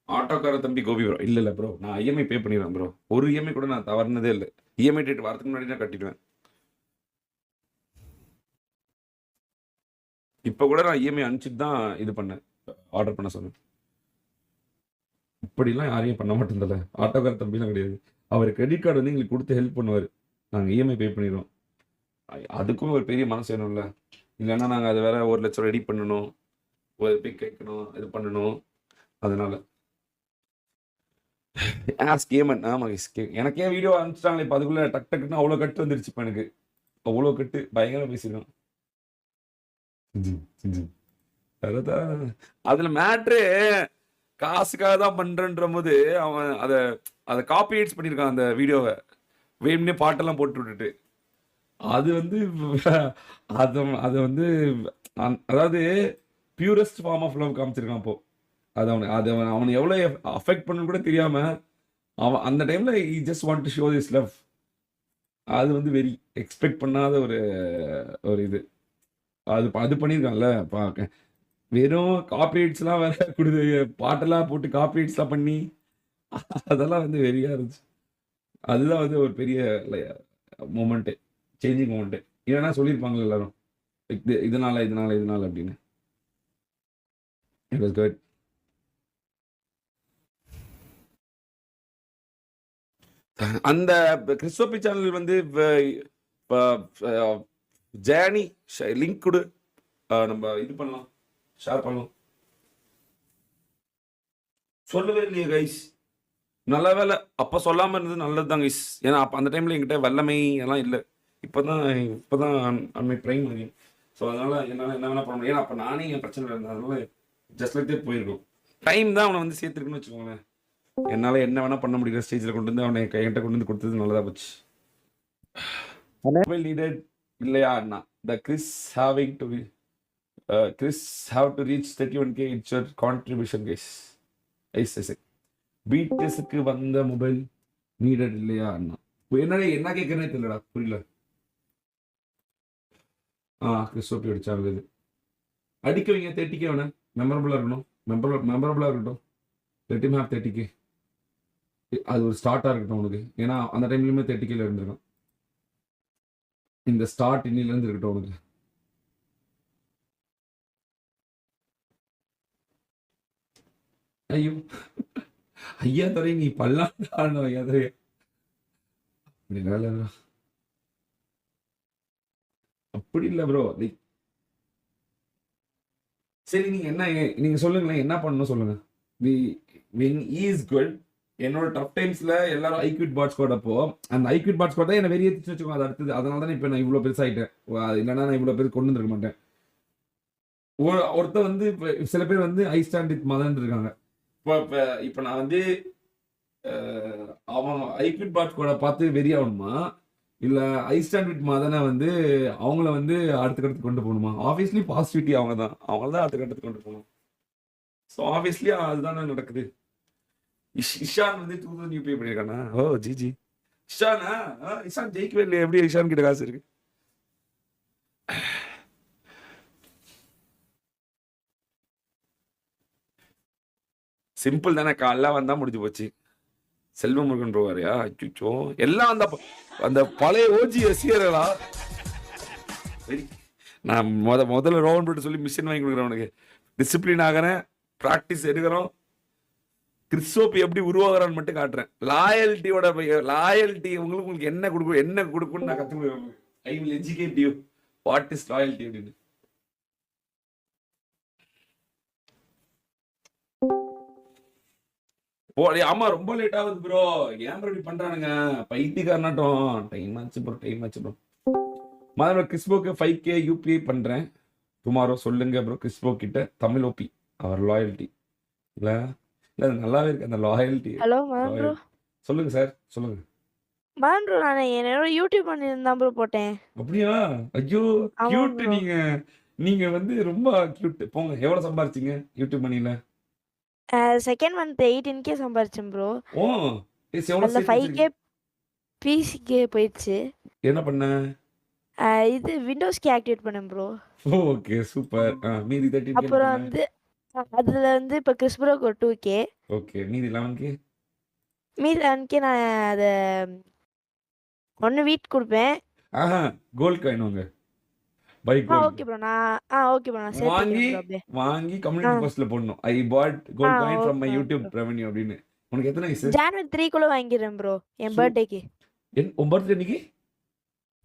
Speaker 1: ஆட்டோக்கார தம்பி கோபி ப்ரோ. இல்ல ப்ரோ, நான் இஎம்ஐ பே பண்ணிடுவேன் ப்ரோ. ஒரு இஎம்ஐ கூட நான் தவறுனதே இல்லை. இஎம்ஐ டேட் வரதுக்கு முன்னாடி நான் கட்டிடுவேன். இப்போ கூட நான் இஎம்ஐ அனுப்பிச்சிட்டு தான் இது பண்ணேன், ஆர்டர் பண்ண சொன்னேன். இப்படிலாம் யாரையும் பண்ண மாட்டேன். ஆட்டோக்கார தம்பிலாம் கிடையாது. அவர் கிரெடிட் கார்டு வந்து எங்களுக்கு கொடுத்து ஹெல்ப் பண்ணுவார். நாங்கள் இஎம்ஐ பே பண்ணிடுவோம். அதுக்கும் ஒரு பெரிய மனசு வேணும்ல. இல்லைன்னா நாங்கள் அதை வேற 1 லட்சம் ரெடி பண்ணணும், ஒரு போய் கேட்கணும், இது பண்ணணும். அதனால கேமன் ஆமாம். எனக்கே வீடியோ அனுப்பிச்சிட்டாங்களே இப்போ. அதுக்குள்ளே டக்குன்னு அவ்வளோ கட்டு வந்துருச்சு. இப்போ எனக்கு அவ்வளோ கட்டு பயங்கரமாக பேசியிருக்கோம். அதுல மேட்ரு காசுக்காக தான் பண்றன்ற போது அவன் அதை காப்பி எடிட்ஸ் பண்ணியிருக்கான். அந்த வீடியோவை வேணும்னே பாட்டெல்லாம் போட்டு விட்டுட்டு அது வந்து அதை வந்து அதாவது பியூரஸ்ட் ஃபார்ம் ஆஃப் லவ் காமிச்சிருக்கான். அப்போ அவனை எவ்வளோ அஃபெக்ட் பண்ணு கூட தெரியாம அவன் அந்த டைம்ல he just want to show his love. அது வந்து வெரி எக்ஸ்பெக்ட் பண்ணாத ஒரு இது. அது பண்ணியிருக்கான்ல. வெறும் காப்பிரைட்ஸ்லாம் வேற கொடுத்து பாட்டெல்லாம் போட்டு காப்பிரைட்ஸ்லாம் பண்ணி அதெல்லாம் வந்து வெறியா இருந்துச்சு. அதுதான் வந்து ஒரு பெரிய மூமெண்ட்டு, சேஞ்சிங் மூமெண்ட்டு. இல்லைன்னா சொல்லியிருப்பாங்க எல்லாரும் இதனால அப்படின்னு. It was good. அந்த கிறிஸ்டோபி சேனல் வந்து ஜேர்னி லிங்க் கொடு, நம்ம இது பண்ணலாம், ஷேர் பண்ணலாம். சொல்லவே இல்லையே கைஸ். நல்ல வேலை அப்போ சொல்லாமல் இருந்தது நல்லது தான் கைஸ். ஏன்னா அப்போ அந்த டைமில் என்கிட்ட வல்லமை எல்லாம் இல்லை. இப்போதான் அன்மை ப்ரைம் ஆகி. ஸோ அதனால் என்னால் என்ன வேணால் பண்ண முடியும். ஏன்னா அப்போ நானே என் பிரச்சனை இருந்தேன். அதனால ஜஸ்ட் லைக் போயிருக்கும். டைம் தான் அவனை வந்து சேர்த்துருக்குன்னு வச்சுக்கோங்களேன். என்னால் என்ன வேணால் பண்ண முடியுற ஸ்டேஜில் கொண்டு வந்து அவனை என்கிட்ட கொண்டு வந்து கொடுத்தது நல்லதாக போச்சு. மொபைல் நீடட் இல்லையா அண்ணா? The Chris having to Chris have to reach 31K it's your contribution guys. ஐஸ் பிடிஎஸ்க்கு வந்த மொபைல் நீடட் இல்லையா அண்ணா? என்ன கேட்கறேனே தெரியலடா, புரியல. கிறிஸ்டோபி அடிச்சாங்க. இது அடிக்க வைங்க 30K. அவனை மெமரபுளாக இருக்கணும், மெமரபுளாக இருக்கட்டும். Let him have 30K. அது ஒரு ஸ்டார்ட்டாக இருக்கட்டும் உனக்கு. ஏன்னா அந்த டைம்லையுமே 30K இருந்திருக்கான். இந்த ஸ்டார்ட் இன்னிலேருந்து இருக்கட்டும் உனக்கு. ஐயோ ஐயா துறை, நீ பல்லாண்டு ஐயா துறை. அப்படி இல்லை ப்ரோ. சரி, நீங்க சொல்லுங்களேன், என்ன பண்ணணும் சொல்லுங்க. என்னோட டஃப் டைம்ஸ்ல எல்லாரும் ஐக்யூட் பாட் ஸ்குவாட். அப்போ அந்த ஐக்யூட் பாட் ஸ்குவாட் தான் என்ன வெறிய வச்சுக்கோங்க. அது அடுத்தது. அதனால தான் இப்போ நான் இவ்வளோ பெருசாயிட்டேன். இல்லைன்னா நான் இவ்வளோ பேர் கொண்டு வந்துருக்க மாட்டேன். ஒருத்தர் வந்து சில பேர் வந்து ஐ ஸ்டாண்ட் வித் மதன் இருக்காங்க. இப்போ நான் வந்து அவன் ஐக்யூட் பாட் ஸ்குவாடை பார்த்து வெறியாகணுமா, இல்லை ஐ ஸ்டாண்ட் வித் மதனை வந்து அவங்கள வந்து அடுத்த கட்டத்துக்கு கொண்டு போகணுமா? ஆப்வியஸ்லி பாசிட்டிவிட்டி அவங்கள தான் அடுத்த கட்டத்துக்கு கொண்டு போகணும். ஸோ ஆப்வியஸ்லி அதுதானே நடக்குது. இஷான் வந்து 2000 யூபிஐ பண்ணியிருக்கானா? ஓ ஜிஜி இஷானா? இஷான் ஜெயிக்கவே இல்லை. எப்படி இஷான் கிட்ட காசு இருக்கு? சிம்பிள் தானே. காலைல வந்தா முடிஞ்சு போச்சு. செல்வ முருகன் ப்ரோவாரியா? அச்சோ, எல்லாம் அந்த பழைய ஓஜி ரசிகர்களா? நான் முதல்ல ரோவன் போட்டு சொல்லி மிஷின் வாங்கி கொடுக்குறேன். உனக்கு டிசிப்ளின் ஆகிறேன், ப்ராக்டிஸ் எடுக்கிறோம், கிறிஸ்டோபி எப்படி உருவாகிறான்னு மட்டும் காட்டுறேன். லாயல்ட்டி உங்களுக்கு என்ன கொடுக்குன்னு நான் கத்துக்கிறேன். I will educate you what is loyalty அப்படின்னு. ஆமா ரொம்ப லேட் ஆகுது ப்ரோ. ஏன் ப்ரோ இப்படி பண்றானுங்க பைத்தியக்காரனாட்டம். டைம் ஆச்சு ப்ரோ. முதல்ல கிறிஸ்போக்கு 5K UPI பண்றேன் டுமாரோ. சொல்லுங்க ப்ரோ கிறிஸ்போ கிட்ட தமிழ் ஓபி அவர் லாயல்ட்டி இல்ல இல்ல அது நல்லாவே இருக்கு அந்த லாயல்ட்டி.
Speaker 4: Hello ma'am bro.
Speaker 1: சொல்லுங்க சார் சொல்லுங்க.
Speaker 4: மேம் ப்ரோ நான் என்னோட யூடியூப் பண்ணியிருந்தான் ப்ரோ போட்டேன்.
Speaker 1: அப்படியா? ஐயோ
Speaker 4: ஆமா
Speaker 1: கியூட்.
Speaker 4: bro.
Speaker 1: நீங்க வந்து ரொம்ப கியூட். போங்க. எவ்வளவு சம்பாரிச்சீங்க யூடியூப் மணில?
Speaker 4: செகண்ட் மந்த் 18K சம்பாரிச்சேன் ப்ரோ.
Speaker 1: ஓ எவ்வளவு
Speaker 4: அதில் 5K பிசிக்கே போயிடுச்சு.
Speaker 1: என்ன பண்ண?
Speaker 4: இது விண்டோஸ்க்கு ஆக்டிவேட் பண்ணேன் ப்ரோ.
Speaker 1: Okay super. மீதி 13K
Speaker 4: அப்புறம் வந்து அதில் வந்து இப்போ கிறிஸ்பரோக்கு ஒரு 2K.
Speaker 1: ஓகே மீதி 11K.
Speaker 4: மீதி 11K நான் அதை ஒன்று வீட்டுக்கு கொடுப்பேன்.
Speaker 1: ஆஹா கோல்ட் காயின் வாங்க. Buy gold
Speaker 4: okay bro. Okay bro நான்
Speaker 1: வாங்கி
Speaker 4: சேர்த்துக்கிறேன் bro அப்படியே.
Speaker 1: வாங்கி கம்யூனிட்டி போஸ்ட்ல போடணும். I bought gold coin from my
Speaker 4: okay
Speaker 1: YouTube revenue அப்படின்னு. உனக்கு எத்தனை வயசு?
Speaker 4: ஜான்வரி 3 வாங்கிடுறேன் ப்ரோ என்
Speaker 1: சூ
Speaker 4: பர்த்டேக்கு.
Speaker 1: உன் பர்த்டே இன்னைக்கு?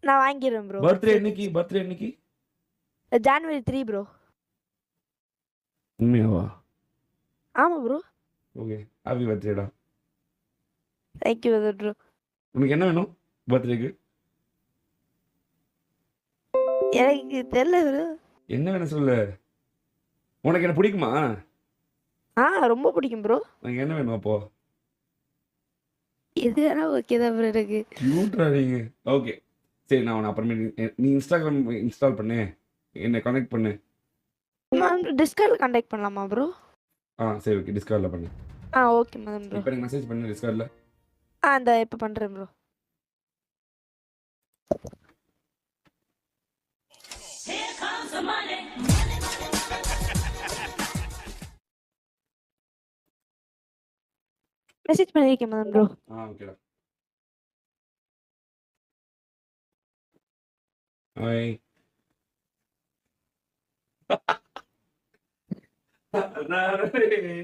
Speaker 4: நான் வாங்கிடுறேன் ப்ரோ.
Speaker 1: பர்த்டே இன்னைக்கு
Speaker 4: ஜான்வரி 3 ப்ரோ.
Speaker 1: உண்மையாவா?
Speaker 4: ஆமாம் ப்ரோ.
Speaker 1: ஓகே ஹாப்பி பர்த்டேடா.
Speaker 4: Thank you bro.
Speaker 1: உனக்கு என்ன வேணும் பர்த்டேக்கு?
Speaker 4: எனக்கு தெரியல ப்ரோ.
Speaker 1: என்ன வேணும் சொல்லு. உனக்கு என்ன பிடிக்குமா?
Speaker 4: ரொம்ப பிடிக்கும் ப்ரோ.
Speaker 1: உனக்கு என்ன வேணும் அப்போ?
Speaker 4: எது வேணா ஓகே தான் ப்ரோ எனக்கு.
Speaker 1: கியூட்டா நீங்க. ஓகே சரி நான் உன்னை அப்புறமே நீ இன்ஸ்டாகிராம் இன்ஸ்டால் பண்ணு என்னை கனெக்ட் பண்ணு.
Speaker 4: மேம் டிஸ்கார்டில் கான்டாக்ட் பண்ணலாமா ப்ரோ?
Speaker 1: சரி ஓகே டிஸ்கார்டில் பண்ணு.
Speaker 4: Okay ma'am bro.
Speaker 1: இப்போ எனக்கு மெசேஜ் பண்ணு டிஸ்கார்டில்.
Speaker 4: இந்த இப்போ பண்ணுறேன் ப்ரோ. மெசேஜ் பண்ணியிருக்கேன் மேம் ப்ரோ.
Speaker 1: ஓகேடா. ஹாய்.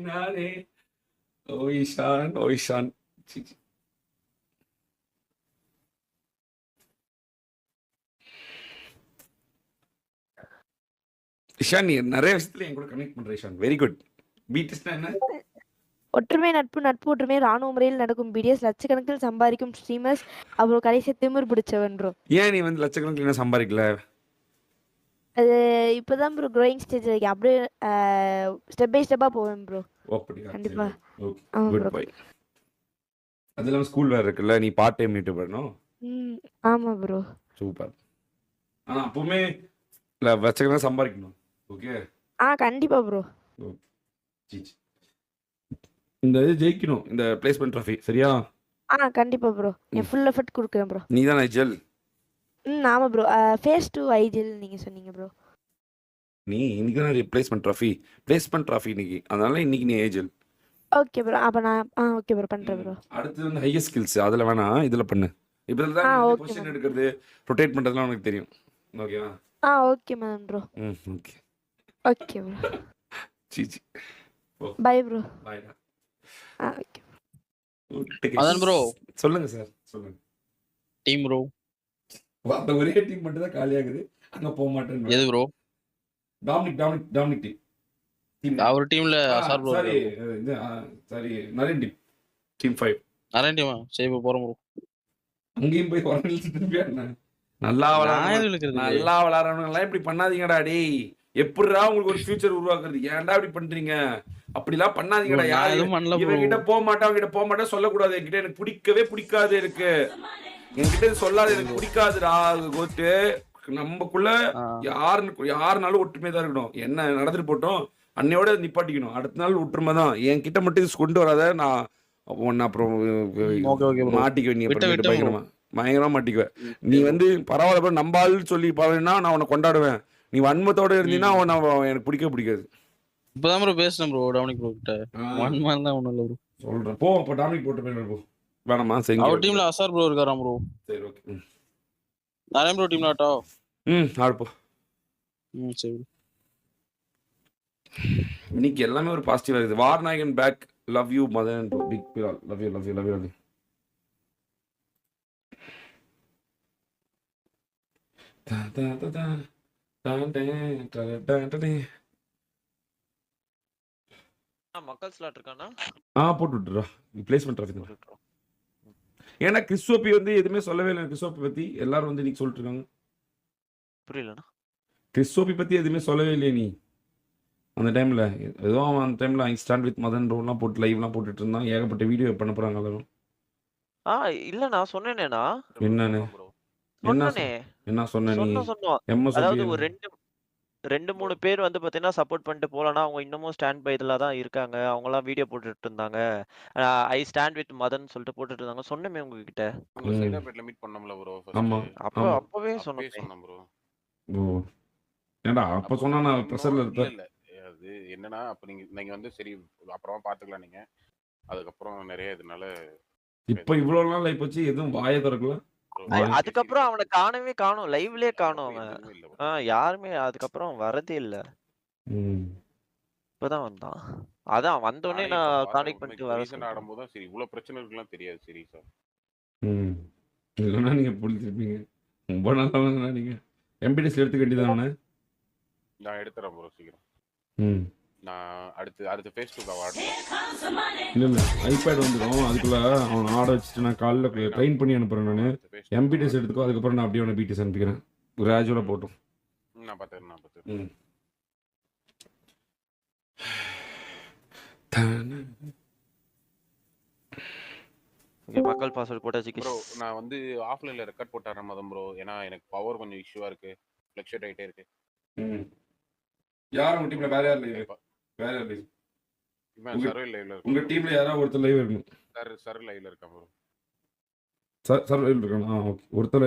Speaker 1: நானே ஓய்ஷான் சி, சி. இஷான் நீ நிறைய விஷயத்துல என் கூட கனெக்ட் பண்ற இஷான். Very good. பிடிஎஸ்னா என்ன?
Speaker 4: ஒற்றுமை நட்பு நட்பு ஒற்றுமை ராணுவ முறையில் நடக்கும் பிடிஎஸ் லட்சக்கணக்கில் சம்பாதிக்கும் ஸ்ட்ரீமர்ஸ் அப்புறம் கடைசி திமிர் பிடிச்சவன் ப்ரோ.
Speaker 1: ஏன் நீ வந்து லட்சக்கணக்கில் என்ன சம்பாதிக்கல?
Speaker 4: அது இப்போதான் ப்ரோ க்ரோயிங் ஸ்டேஜ் இருக்கு. அப்படியே ஸ்டெப் பை ஸ்டெப்பாக போவேன் ப்ரோ.
Speaker 1: அப்படியா?
Speaker 4: கண்டிப்பா.
Speaker 1: ஓகே
Speaker 4: ஆமாம்
Speaker 1: குட்
Speaker 4: ப்ரோ.
Speaker 1: பாய். அது இல்லாமல் ஸ்கூல் வேறு இருக்குல்ல நீ பார்ட் டைம் யூடியூப் பண்ணணும்.
Speaker 4: ஆமாம் ப்ரோ.
Speaker 1: சூப்பர். ஆனால் அப்பவுமே இல்லை லட்சக்கணக்கில் சம்பாதிக்கணும். ஓகே
Speaker 4: கண்டிப்பா ப்ரோ.
Speaker 1: ஓகே சீச்சி. இந்த இது ஜெயிக்கணும் இந்த பிளேஸ்மெண்ட் ட்ராஃபி சரியா?
Speaker 4: கண்டிப்பா ப்ரோ. என் ஃபுல் எஃபர்ட் கொடுக்குறேன் ப்ரோ.
Speaker 1: நீ தான் ஐஜல்.
Speaker 4: ஆமாம் ப்ரோ. ஃபேஸ் 2 ஐடியல் நீங்கள் சொன்னீங்க ப்ரோ.
Speaker 1: நீ இன்னைக்கு தான் பிளேஸ்மெண்ட் ட்ராஃபி இன்னைக்கு. அதனால இன்னைக்கு நீ ஏஜல்.
Speaker 4: Okay bro. அப்போ நான் ஓகே ப்ரோ பண்ணுறேன் ப்ரோ.
Speaker 1: அடுத்து வந்து ஹையர் ஸ்கில்ஸ் அதில் வேணாம் இதில் பண்ணு. இப்போ இதில் தான்
Speaker 4: ஓகே
Speaker 1: பொசிஷன்
Speaker 4: மேம்.
Speaker 1: எடுக்கிறது ரொட்டேட் பண்ணுறதுலாம் உனக்கு தெரியும். ஓகேவா?
Speaker 4: Okay ma'am bro.
Speaker 1: Okay
Speaker 4: okay bro.
Speaker 1: சீச்சி.
Speaker 4: Bye bro.
Speaker 1: பாய்டா.
Speaker 4: ஓகே.
Speaker 3: மதன் ப்ரோ.
Speaker 1: சொல்லுங்க சார் சொல்லுங்க.
Speaker 3: Team bro.
Speaker 1: அந்த ஒரே டீம் மட்டும் தான் காலியாகுது. அங்க போக மாட்டேன்னு.
Speaker 3: எது ப்ரோ?
Speaker 1: Dominic team.
Speaker 3: அவர் டீம்ல அசார் ப்ரோ.
Speaker 1: சாரி இது சாரி நரேன் டீம் 5.
Speaker 3: நரேன் டீமா? சரி இப்போ போறோம் ப்ரோ.
Speaker 1: அங்கேயும் போய் வரணும் திரும்பியா என்ன? நல்லா விளையாடுறவங்க எல்லாம் இப்படி பண்ணாதீங்கடா டேய். எப்படிடா உங்களுக்கு ஒரு ஃபியூச்சர் உருவாக்குறது? ஏன்டா இப்படி பண்றீங்க? அப்படிலாம் பண்ணாதீங்கடா. யாரு இவங்கிட்ட போக மாட்டேன் சொல்லக்கூடாது. என்கிட்ட எனக்கு பிடிக்காது. எனக்கு என்கிட்ட சொல்லாது. எனக்கு பிடிக்காதுடா கோட்டு. நமக்குள்ள யாருனாலும் ஒற்றுமை தான் இருக்கணும். என்ன நடந்துட்டு போட்டோம் அன்னையோட நிப்பாட்டிக்கணும். அடுத்த நாள் ஒற்றுமை தான். என்கிட்ட மட்டும் இது கொண்டு வராத. நான் ஒன்னு அப்புறம் மாட்டிக்குவேன். நீ பயங்கரமா மாட்டிக்குவேன். நீ வந்து பரவாயில்ல நம்பாள்னு சொல்லி பாருன்னா நான் உன்னை கொண்டாடுவேன். நீ வன்மத்தோட இருந்தீங்கன்னா எனக்கு பிடிக்காது.
Speaker 3: இப்பதான் ப்ரோ பேசுறேன் ப்ரோ டாமினிக் ப்ரோ கிட்ட. 1 மந்த் தான் ஒண்ணும் இல்ல ப்ரோ.
Speaker 1: சொல்றேன் போ. அப்ப டாமினிக் போட்டு போய் போ. வேணாமா? சரி
Speaker 3: அவர் டீம்ல அசார் ப்ரோ இருக்காராம் ப்ரோ.
Speaker 1: சரி ஓகே.
Speaker 3: நரேன் ப்ரோ டீம்ல ஆட்டோ.
Speaker 1: ஆடு போ.
Speaker 3: சரி.
Speaker 1: இன்னைக்கு எல்லாமே ஒரு பாசிட்டிவா இருக்குது. வார்நாயகன் back love you Madan big brawl love you love you love you love you.
Speaker 5: மக்கள் ஸ்லாட் இருக்கானா
Speaker 1: போட்டு விட்டுறா பிளேஸ்மெண்ட் டிராஃபிக். ஏன்னா கிறிஸ்டோபி வந்து எதுவுமே சொல்லவே இல்லை கிறிஸ்டோபி பத்தி. எல்லாரும் வந்து இன்னைக்கு சொல்லிட்டு இருக்காங்க
Speaker 5: புரியலண்ணா.
Speaker 1: கிறிஸ்டோபி பத்தி எதுவுமே சொல்லவே இல்லையே நீ அந்த டைம்ல. ஏதோ அவன் அந்த டைம்ல ஐ ஸ்டாண்ட் வித் மதன் ரோல்லாம் போட்டு லைவ்லாம் போட்டுட்டு இருந்தான். ஏகப்பட்ட வீடியோ பண்ண போறாங்க எல்லாரும்.
Speaker 5: இல்லண்ணா சொன்னேனேண்ணா.
Speaker 1: என்னன்னு என்ன
Speaker 5: சொன்னனே
Speaker 1: என்ன சொன்ன நீ?
Speaker 5: சொன்னோம்.
Speaker 1: எம்எஸ்
Speaker 5: அதாவது ஒரு 2-3 பேர் வந்து பாத்தீங்கன்னா சப்போர்ட் பண்ணிட்டு போலனா அவங்க இன்னமும் ஸ்டாண்ட் பை இதுல தான் இருக்காங்க. அவங்க எல்லாம் வீடியோ போட்டுட்டு இருந்தாங்க. ஐ ஸ்டாண்ட் வித் மதன் சொல்லிட்டு போட்டுட்டு இருந்தாங்க. சொன்னமே உங்ககிட்ட.
Speaker 6: உங்க சைதாப்பேட்ல மீட் பண்ணோம்ல ப்ரோ ஃபர்ஸ்ட்.
Speaker 1: ஆமா
Speaker 5: அப்பவே
Speaker 6: சொன்னேன்
Speaker 5: சொன்னேன்
Speaker 6: ப்ரோ.
Speaker 1: ஓ ஏன்டா அப்ப சொன்னா நான் ப்ரெஷர்ல இருப்பேன்.
Speaker 6: இல்ல அது என்னன்னா அப்ப நீங்க வந்து சரி அப்புறமா பாத்துக்கலாம் நீங்க. அதுக்கப்புறம் நிறைய இதனால
Speaker 1: இப்ப இவ்வளவு நாள் லைப் வச்சு எதுவும் வாயை திறக்கல.
Speaker 5: அதுக்கப்புறம் அவனை காணவே காணோம். லைவ்லயே காணோம் அவன். யாருமே அதுக்கப்புறம் வரதே இல்ல. இப்பதான் வந்தான். அதான் வந்தோடனே நான் கான்டாக்ட் பண்ணிட்டு வர
Speaker 6: ரீசன் ஆடும்போது தான் சரி இவ்வளவு பிரச்சனை இருக்குலாம் தெரியாது சீரியஸா.
Speaker 1: இல்லைன்னா நீங்க புரிஞ்சிருப்பீங்க. ரொம்ப நல்லா நீங்க எம்பிடிஎஸ் எடுத்துக்க வேண்டியதானே.
Speaker 6: நான் எடுத்துறேன் ப்ரோ சீக்கிரம். நான் அடுத்து ஃபேஸ் 2 அவார்ட்.
Speaker 1: இல்ல ஐபேட் வந்துடும். அதுக்குள்ள அவன் ஆட வச்சுட்டு நான் காலைல ட்ரெயின் பண்ணி அனுப்புறேன். நான் எம்பிடிஎஸ் எடுத்துக்கோ. அதுக்கப்புறம் நான் அப்படியே அவனை பிடிஎஸ் அனுப்பிக்கிறேன். கிராஜுவலா போட்டோம்.
Speaker 6: நான் பார்த்துக்கிறேன்.
Speaker 5: மக்கள் பாஸ்வேர்ட் போட்டாச்சு
Speaker 6: ப்ரோ. நான் வந்து ஆஃப்லைன்ல ரெக்கார்ட் போட்டாரேன் மதம் ப்ரோ. ஏன்னா எனக்கு பவர் கொஞ்சம் இஷ்யூவா இருக்கு. ஃப்ளக்சுவேட் ஆயிட்டே இருக்கு.
Speaker 1: யார் உங்க டீம்ல வேற யார் லைவ்? வேற யார் லைவ்?
Speaker 6: இவன் சர்வே லைவ்ல இருக்கு.
Speaker 1: உங்க டீம்ல யாராவது ஒருத்தர் லைவ் இருக்கணும்.
Speaker 6: சர் லைவ்ல இருக்கான் ப்ரோ.
Speaker 1: சர் லைவ்ல இருக்கானா? ஓகே ஒருத்தர்